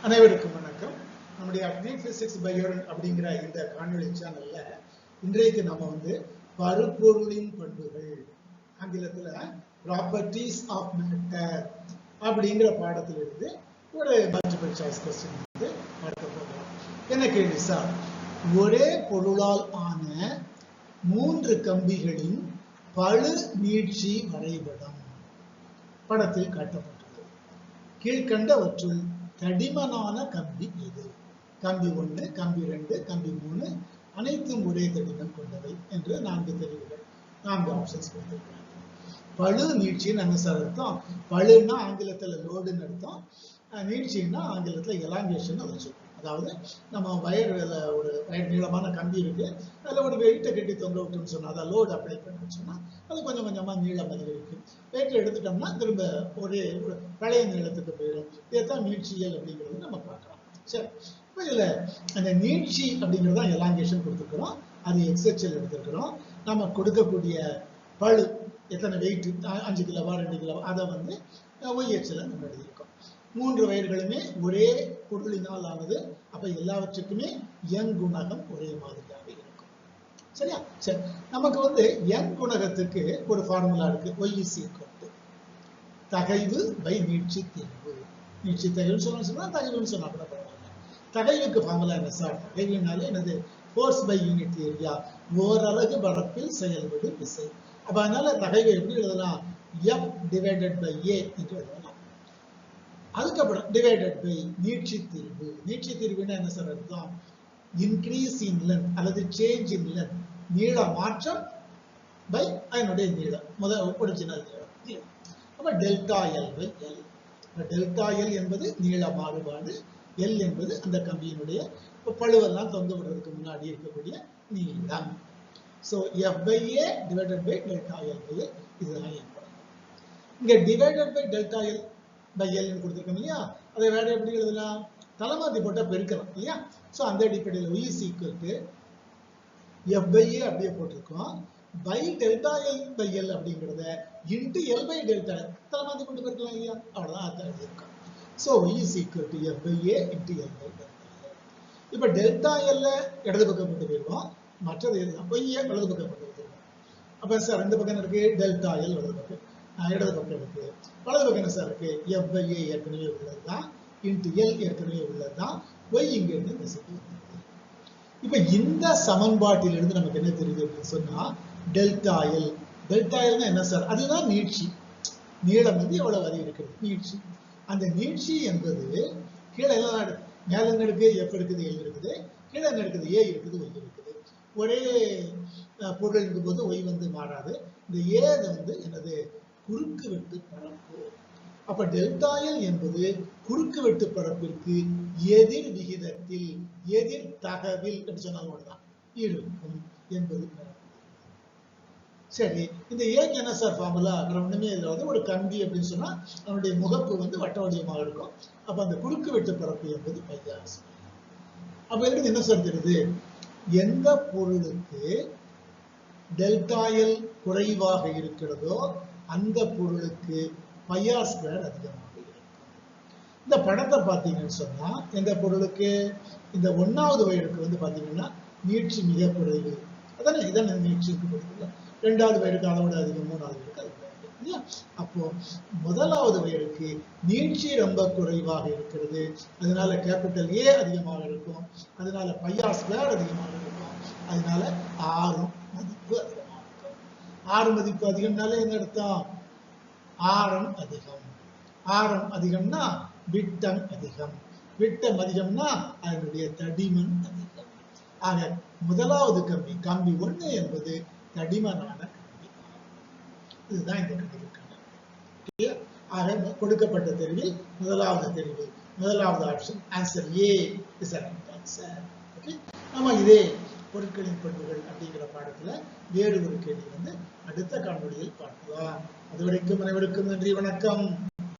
அனைவருக்கும் வணக்கம். நம்முடைய அக்னி பிசிக்ஸ் பயோடன் அப்படிங்கிற இந்த காணொளி சேனல்ல இன்றைக்கு நம்ம பருப்பொருளின் பண்புகள், ஆங்கிலத்துல ப்ராப்பர்ட்டிஸ் ஆஃப் மேட்டர் அப்படிங்கிற பாடத்திலிருந்து ஒரு மல்டிபிள் சாய்ஸ் கொஸ்டின் பார்க்க போகிறோம். என்ன கேள்வி சார்? ஒரே பொருளால் ஆன 3 கம்பிகளின் பளு நீட்சி வரைபடம் படத்தில் காட்டப்பட்டுள்ளது. கீழ்கண்டவற்றுள் தடிமனான கம்பி எது? கம்பி 1, கம்பி 2, கம்பி 3 அனைத்தும் ஒரே தடிமன் கொண்டவை என்று 4 தெரிவுகள், 4 ஆப்ஷன்ஸ் கொடுத்திருக்கிறாங்க. பளு நீட்சின்னு என்ன சார் அர்த்தம்? பளுன்னா ஆங்கிலத்துல லோடுன்னு அர்த்தம், நீட்சின்னா ஆங்கிலத்துல எலாங்கேஷன் வச்சிருக்கோம். அதாவது நம்ம ஒரு வயர் நீளமான கம்பி இருக்கு, அதுல ஒரு வெயிட்டை கட்டி தொங்க விட்டுன்னு சொன்னா, அதை லோடு அப்ளை பண்ணி சொன்னா அது கொஞ்சம் கொஞ்சமா நீளம் அதிகரிக்கும். வெயிட்டை எடுத்துட்டோம்னா திரும்ப ஒரே ஒரு பழைய நீளத்துக்கு போயிடும். இதைத்தான் நீட்சியல் அப்படிங்கிறது நம்ம பார்க்கலாம். சரி, இப்போ இதுல அந்த நீட்சி அப்படிங்கிறது தான் எலாங்கேஷன் கொடுத்துருக்கிறோம், அது எக்ஸ்எச்எல் எடுத்துருக்கிறோம். நம்ம கொடுக்கக்கூடிய பளு எத்தனை வெயிட், 5 கிலோவா 2 கிலோவா, அதை ஒய்எச்எல் நம்ம எழுதியிருக்கோம். 3 வயர்களுமே ஒரே பொருளினால் ஆனது, அப்ப எல்லாவற்றுக்குமே யங் குணகம் ஒரே மாதிரியாக இருக்கும். சரியா? சரி, நமக்கு யங் குணகத்துக்கு ஒரு ஃபார்முலா இருக்கு. y = தகைவு பை நீட்சி தீர்வு. நீட்சி தகைவு சொன்னா தகைவுன்னு சொன்னா கூட பரவாயில்ல. தகைவுக்கு ஃபார்முலா என்ன சார்? தகைவுனாலே என்னது? ஃபோர்ஸ் பை யூனிட் ஏரியா, ஓரலகு பரப்பில் செயல்படும் விசை. அப்ப அதனால தகைவு எப்படி எழுதலாம்? F டிவைடட் பை A என்று எழுதலாம். அதுக்கப்புறம் டிவைடட் பை நீட்சி தீர்வு. நீட்சி தீர்வுன்னா என்ன சார் அர்த்தம்? இன்க்ரீஸ் இன் லென்த் அல்லது சேஞ்ச் இன் லென்த், நீள மாற்றம் பை அதனுடைய நீளம், ஒரிஜினல் நீளம். அப்ப delta L by L. Delta L என்பது நீள மாறுபாடு, எல் என்பது அந்த கம்பியினுடைய பழுவெல்லாம் தொங்க விடுறதுக்கு முன்னாடி இருக்கக்கூடிய நீளம். So F by A divided by delta L by A, இதுதான் என் படம். இங்க divided by delta L by L கொடுத்துருக்கோம் இல்லையா? அதை வேற எப்படி எழுதலாம்? தலைமாத்தி போட்டா பெருக்கலாம் இல்லையா? சோ அந்த அடிப்படையில் y = F by A அப்படியே போட்டிருக்கோம், by delta L by L அப்படிங்கிறத இன்டு எல் பை டெல்டா தலைமாத்தி போட்டு பெருக்கலாம் இல்லையா? அவ்வளவுதான் அர்த்தம் எழுதியிருக்கோம். So y = F by A into L by delta. இப்ப டெல்டா எல்ல இடது பக்கம் கொண்டு போயிருவோம், மற்றது எல்லாம் y வலது பக்கம் கொண்டு போயிருவோம். அப்ப சார் இந்த பக்கம் இருக்கு டெல்டா எல் வலது பக்கம், இடது பக்கம் இருக்கு. வலது பக்கம் என்ன சார் இருக்கு? F by A ஏற்கனவே உள்ளதுதான், இன்டு எல் ஏற்கனவே உள்ளதுதான், y இங்க இருந்து இப்ப இந்த சமன்பாட்டிலிருந்து நமக்கு என்ன தெரியுது அப்படின்னு சொன்னா, டெல்டா எல். டெல்டா எல்னா என்ன சார்? அதுதான் நீட்சி. நீளம் எவ்வளவு வரை இருக்கிறது? நீட்சி. அந்த நீட்சி என்பது கீழே எல்லாம் மேல என்ன இருக்கு? F இருக்குது, L இருக்குது, கீழே என்ன இருக்குது? A இருக்குது, Y இருக்குது. ஒரே பொருள் இருக்கும் போது Y மாறாது. இந்த A என்னது? குறுக்கு வெட்டு பரப்பு. அப்ப டெல்டா எல் என்பது குறுக்கு வெட்டு பரப்பிற்கு எதிர் விகிதத்தில், எதிர் தகவில் என்று சொன்னால்தான் இருக்கும் என்பது. சரி, இந்த ஏக்கு என்ன சார் ஃபார்முலா? ஒண்ணுமே இல்லை. ஒரு கம்பி அப்படின்னு சொன்னா அதனுடைய முகப்பு வட்ட வடிவமாக இருக்கும். அப்ப அந்த குறுக்கு வெட்டு பரப்பு என்பது πr². அப்ப இருக்கு என்ன சார் தெரியுது? எந்த பொருளுக்கு டெல்டா எல் குறைவாக இருக்கிறதோ அந்த பொருளுக்கு πr² அதிகமாக இருக்கும். இந்த படத்தை பார்த்தீங்கன்னு சொன்னா எந்த பொருளுக்கு? இந்த 1வது வயருக்கு பாத்தீங்கன்னா நீட்சி மிக குறைவு, அதானே? இதான் நீட்சிக்கு கொடுக்கல. 2வது வயருக்கு அதோட அதிகம், 3வது வயருக்கு அது இல்லையா? அப்போ 1வது வயருக்கு நீட்சி ரொம்ப குறைவாக இருக்கிறது, அதனால கேபிட்டல் A அதிகமாக இருக்கும், அதனால πr² அதிகமாக இருக்கும், அதனால R மதிப்பு அதிகமாக இருக்கும். R மதிப்பு அதிகம்னாலே என்ன அர்த்தம்? ஆரம் அதிகம். ஆரம் அதிகம்னா விட்டம் அதிகம், விட்டம் அதிகம்னா அதனுடைய தடிமன் அதிகம். ஆக 1வது கம்பி 1 என்பது தடிமனான கம்பி. இதுதான் இந்த கணக்குக்கான. ஆக கொடுக்கப்பட்ட தெரிவில் 1வது தெரிவு, 1வது option answer A is the right answer. Okay, நாம இதே பொருட்களின் பண்புகள் அப்படிங்கிற பாடத்துல வேறு ஒரு கேள்வி அடுத்த காணொளியில் பார்க்கலாம். அதுவரைக்கும் அனைவருக்கும் நன்றி, வணக்கம்.